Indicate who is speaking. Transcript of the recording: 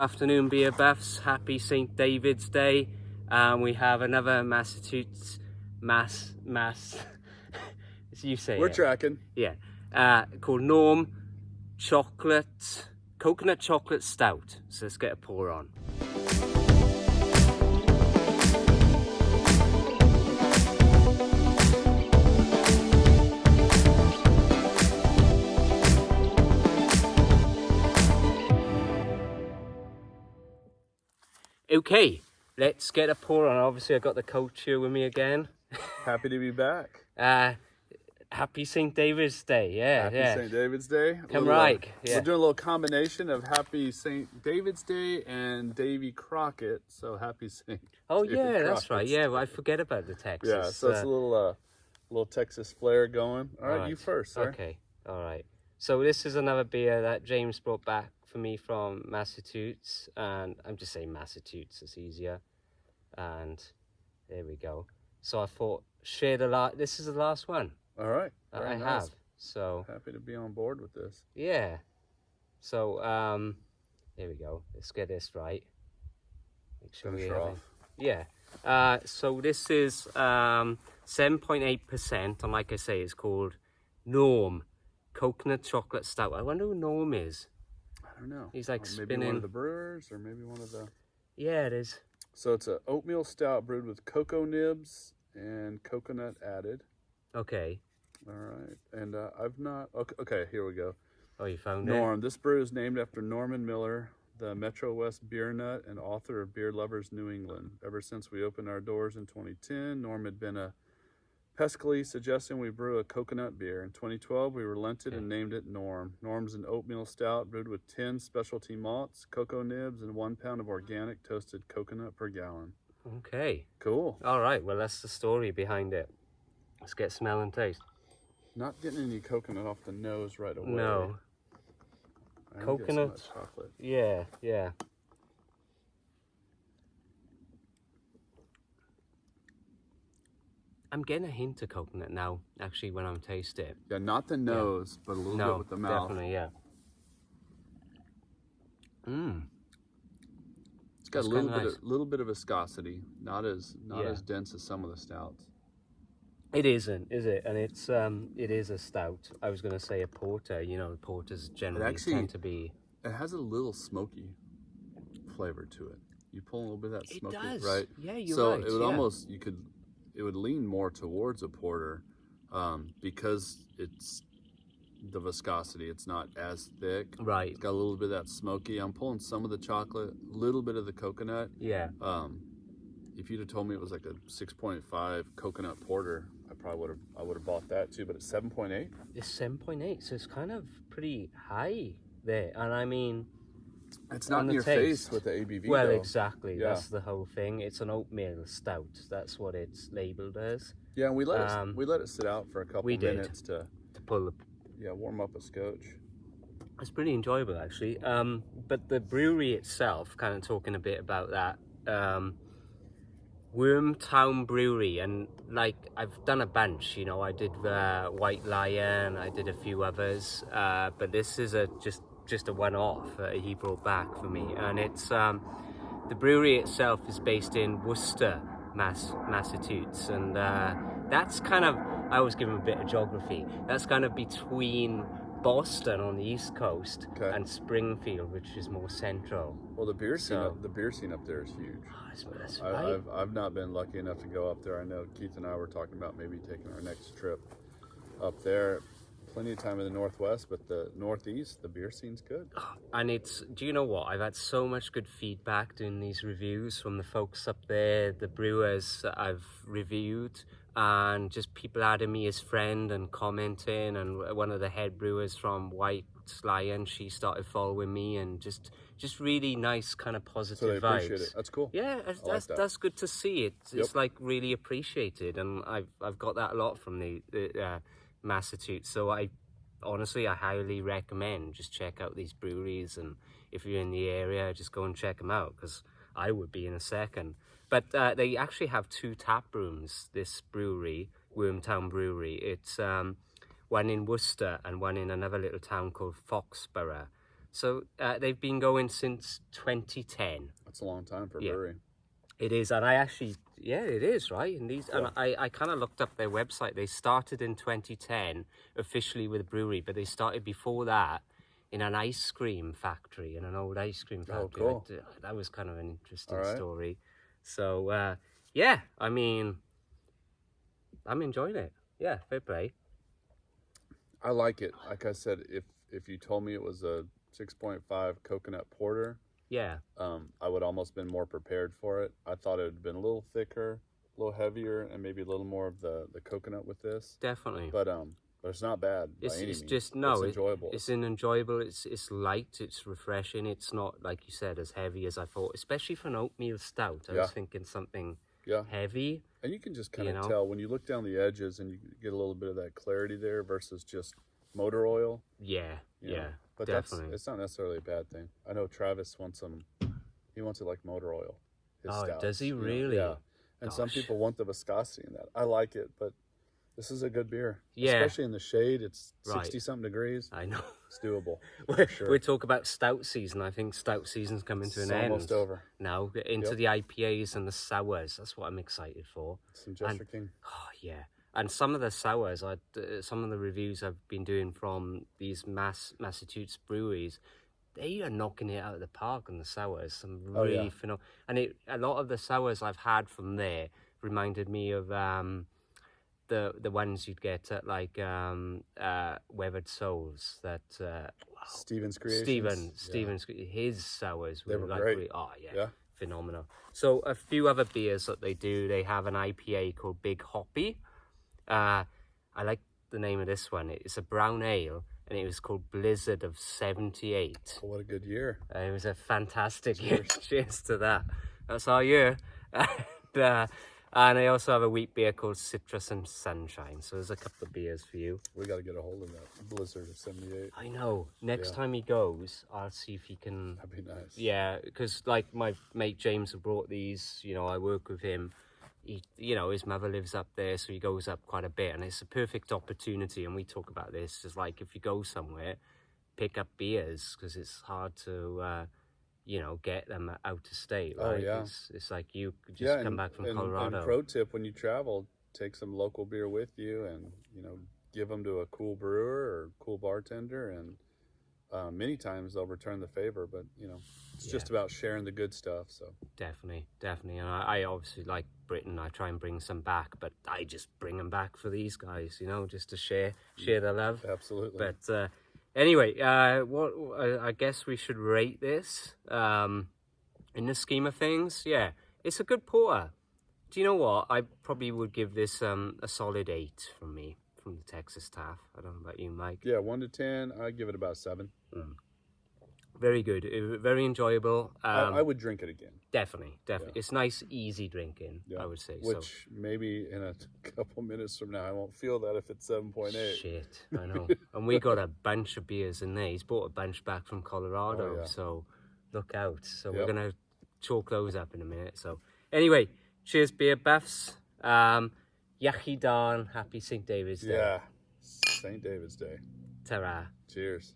Speaker 1: Afternoon, beer buffs. Happy St. David's Day. We have another Massachusetts as you say
Speaker 2: We're
Speaker 1: it.
Speaker 2: tracking.
Speaker 1: Yeah. Called Norm Coconut Chocolate Stout. So let's get a pour on. Okay, let's get a pour on. Obviously, I got the coach here with me again.
Speaker 2: Happy to be back.
Speaker 1: Happy St. David's Day. Yeah,
Speaker 2: Happy
Speaker 1: yeah.
Speaker 2: St. David's Day.
Speaker 1: Come right. Yeah.
Speaker 2: We're doing a little combination of Happy St. David's Day and Davy Crockett. So Happy St.
Speaker 1: Oh
Speaker 2: David
Speaker 1: yeah, that's
Speaker 2: Crockett's
Speaker 1: right. Yeah,
Speaker 2: Day.
Speaker 1: well, I forget about the Texas.
Speaker 2: Yeah, so it's a little Texas flair going. All right, you first, sir.
Speaker 1: Okay, all right. So this is another beer that James brought back for me from Massachusetts, and I'm just saying Massachusetts, it's easier. And there we go. So I thought, this is the last one.
Speaker 2: All right.
Speaker 1: I
Speaker 2: Very nice.
Speaker 1: have. So
Speaker 2: Happy to be on board with this.
Speaker 1: yeah. So there we go. Let's get this right. Make sure
Speaker 2: Finish
Speaker 1: we
Speaker 2: her
Speaker 1: have
Speaker 2: off.
Speaker 1: it. Yeah. So this is 7.8%, and like I say, it's called Norm Coconut Chocolate Stout. I wonder who Norm is.
Speaker 2: I don't know.
Speaker 1: He's like
Speaker 2: maybe
Speaker 1: spinning.
Speaker 2: one of the brewers or maybe one of the...
Speaker 1: Yeah, it is.
Speaker 2: So it's a oatmeal stout brewed with cocoa nibs and coconut added.
Speaker 1: Okay.
Speaker 2: All right. And I've not... Okay, here we go.
Speaker 1: Oh, you found it?
Speaker 2: Norm. This brew is named after Norman Miller, the Metro West beer nut and author of Beer Lovers New England. Ever since we opened our doors in 2010, Norm had been peskily suggesting we brew a coconut beer. In 2012, we relented and named it Norm. Norm's an oatmeal stout brewed with 10 specialty malts, cocoa nibs, and 1 pound of organic toasted coconut per gallon.
Speaker 1: Okay.
Speaker 2: Cool.
Speaker 1: All right. Well, that's the story behind it. Let's get smell and taste.
Speaker 2: Not getting any coconut off the nose right away.
Speaker 1: No.
Speaker 2: I
Speaker 1: Coconut.
Speaker 2: Get some of that chocolate.
Speaker 1: Yeah, yeah. I'm getting a hint of coconut now, actually, when I'm tasting it.
Speaker 2: Yeah, not the nose, but a little bit with the mouth.
Speaker 1: Definitely, yeah.
Speaker 2: It's got a little bit of viscosity, not as dense as some of the stouts.
Speaker 1: It isn't, is it? And it is a stout. I was going to say a porter. You know, porters generally tend to be.
Speaker 2: It has a little smoky flavor to it. You pull a little bit of that smoky,
Speaker 1: it does.
Speaker 2: right?
Speaker 1: Yeah, you're
Speaker 2: so
Speaker 1: right.
Speaker 2: it would almost it would lean more towards a porter, because it's the viscosity. It's not as thick.
Speaker 1: Right.
Speaker 2: It's got a little bit of that smoky. I'm pulling some of the chocolate, a little bit of the coconut.
Speaker 1: Yeah.
Speaker 2: If you'd have told me it was like a 6.5 coconut porter, I would have bought that too. But it's 7.8.
Speaker 1: It's 7.8, so it's kind of pretty high there. And I mean,
Speaker 2: it's not in your face with the ABV.
Speaker 1: Well,
Speaker 2: though.
Speaker 1: exactly.
Speaker 2: Yeah.
Speaker 1: That's the whole thing. It's an oatmeal stout. That's what it's labeled as.
Speaker 2: Yeah, and we let it sit out for a couple minutes to
Speaker 1: pull the.
Speaker 2: Yeah, warm up a scotch.
Speaker 1: It's pretty enjoyable, actually. But the brewery itself, kind of talking a bit about that. Wormtown Brewery, and like I've done a bunch, you know, I did White Lion, I did a few others, but this is just a one-off he brought back for me, and it's the brewery itself is based in Worcester, Massachusetts, and that's kind of, I always give him a bit of geography, that's kind of between Boston on the East Coast and Springfield, which is more central.
Speaker 2: Well, the beer scene up there is huge.
Speaker 1: Oh, that's right.
Speaker 2: I've not been lucky enough to go up there. I know Keith and I were talking about maybe taking our next trip up there. Plenty of time in the Northwest, but the Northeast, the beer scene's good.
Speaker 1: And do you know what? I've had so much good feedback doing these reviews from the folks up there, the brewers that I've reviewed, and just people adding me as friend and commenting. And one of the head brewers from White Lion, she started following me, and just really nice kind of positive
Speaker 2: so they
Speaker 1: vibes.
Speaker 2: Appreciate it. That's cool.
Speaker 1: Yeah, that's good to see. It's like really appreciated, and I've got that a lot from the Massachusetts. So I highly recommend just check out these breweries, and if you're in the area, just go and check them out, because I would be in a second. But they actually have 2 tap rooms, this brewery, Wormtown Brewery. It's one in Worcester and one in another little town called Foxborough. So they've been going since 2010.
Speaker 2: That's a long time for a
Speaker 1: Yeah.
Speaker 2: brewery.
Speaker 1: It is, and I actually, yeah, it is, right? And these,
Speaker 2: Yeah.
Speaker 1: and I kind of looked up their website. They started in 2010 officially with a brewery, but they started before that in an ice cream factory, in an old ice cream factory.
Speaker 2: Oh, cool.
Speaker 1: That was kind of an interesting
Speaker 2: All right.
Speaker 1: story. So yeah, I mean, I'm enjoying it. Yeah, fair play.
Speaker 2: I like it. Like I said, if you told me it was a 6.5 coconut porter,
Speaker 1: Yeah,
Speaker 2: I would almost been more prepared for it. I thought it would have been a little thicker, a little heavier, and maybe a little more of the coconut with this.
Speaker 1: definitely.
Speaker 2: But it's not bad by any
Speaker 1: It's
Speaker 2: means.
Speaker 1: just no,
Speaker 2: it's enjoyable.
Speaker 1: It's an enjoyable. It's light. It's refreshing. It's not, like you said, as heavy as I thought. Especially for an oatmeal stout, I was thinking something heavy.
Speaker 2: And you can just kind
Speaker 1: you
Speaker 2: of
Speaker 1: know?
Speaker 2: tell when you look down the edges and you get a little bit of that clarity there versus just motor oil.
Speaker 1: Yeah,
Speaker 2: you know.
Speaker 1: yeah,
Speaker 2: But
Speaker 1: definitely.
Speaker 2: it's not necessarily a bad thing. I know Travis wants them. He wants it like motor oil. His stouts,
Speaker 1: does he
Speaker 2: you know?
Speaker 1: really?
Speaker 2: Yeah. And some
Speaker 1: Gosh.
Speaker 2: people want the viscosity in that. I like it, but this is a good beer.
Speaker 1: Yeah.
Speaker 2: Especially in the shade. It's
Speaker 1: Right.
Speaker 2: 60-something degrees.
Speaker 1: I know.
Speaker 2: It's doable.
Speaker 1: We talk about stout season. I think stout season's coming to an end.
Speaker 2: Almost over.
Speaker 1: Now into the IPAs and the sours. That's what I'm excited for.
Speaker 2: Some Jester King.
Speaker 1: Oh yeah, and some of the sours, some of the reviews I've been doing from these Massachusetts breweries, they are knocking it out of the park on the sours. Some really phenomenal, and a lot of the sours I've had from there reminded me of the ones you'd get at like Weathered Souls. That
Speaker 2: Steven's Creations.
Speaker 1: Steven's his sours
Speaker 2: They
Speaker 1: were
Speaker 2: were
Speaker 1: like
Speaker 2: great.
Speaker 1: really,
Speaker 2: Yeah.
Speaker 1: phenomenal. So a few other beers that they do. They have an IPA called Big Hoppy. I like the name of this one. It's a brown ale, and it was called Blizzard of 78.
Speaker 2: Oh, what a good year.
Speaker 1: It was a fantastic year. Cheers to that. That's our year. And I also have a wheat beer called Citrus and Sunshine. So there's a couple of beers for you.
Speaker 2: We got to get a hold of that Blizzard of 78.
Speaker 1: I know. Next time he goes, I'll see if he can...
Speaker 2: That'd be nice.
Speaker 1: Yeah, because like my mate James have brought these, I work with him. He, his mother lives up there, so he goes up quite a bit, and it's a perfect opportunity. And we talk about this, it's like if you go somewhere, pick up beers, because it's hard to, get them out of state, right?
Speaker 2: Oh, yeah.
Speaker 1: It's like you could just come back from Colorado.
Speaker 2: And pro tip, when you travel, take some local beer with you and, give them to a cool brewer or cool bartender, and many times they'll return the favor, but, it's just about sharing the good stuff, so.
Speaker 1: Definitely. And I obviously like Britain. I try and bring some back, but I just bring them back for these guys, just to share the love.
Speaker 2: Absolutely.
Speaker 1: But anyway, I guess we should rate this. In the scheme of things, yeah, it's a good porter. Do you know what? I probably would give this a solid 8 from me, from the Texas Taff. I don't know about you, Mike.
Speaker 2: Yeah, 1 to 10, I'd give it about 7.
Speaker 1: Very good, very enjoyable.
Speaker 2: I would drink it again.
Speaker 1: Definitely. It's nice, easy drinking, I would say.
Speaker 2: Which maybe in a couple minutes from now, I won't feel that if it's 7.8.
Speaker 1: Shit, I know. And we got a bunch of beers in there. He's brought a bunch back from Colorado, so look out. So we're going to chalk those up in a minute. So anyway, cheers, beer buffs. Yachi Dan, happy St. David's Day.
Speaker 2: Yeah, St. David's Day.
Speaker 1: Ta-ra.
Speaker 2: Cheers.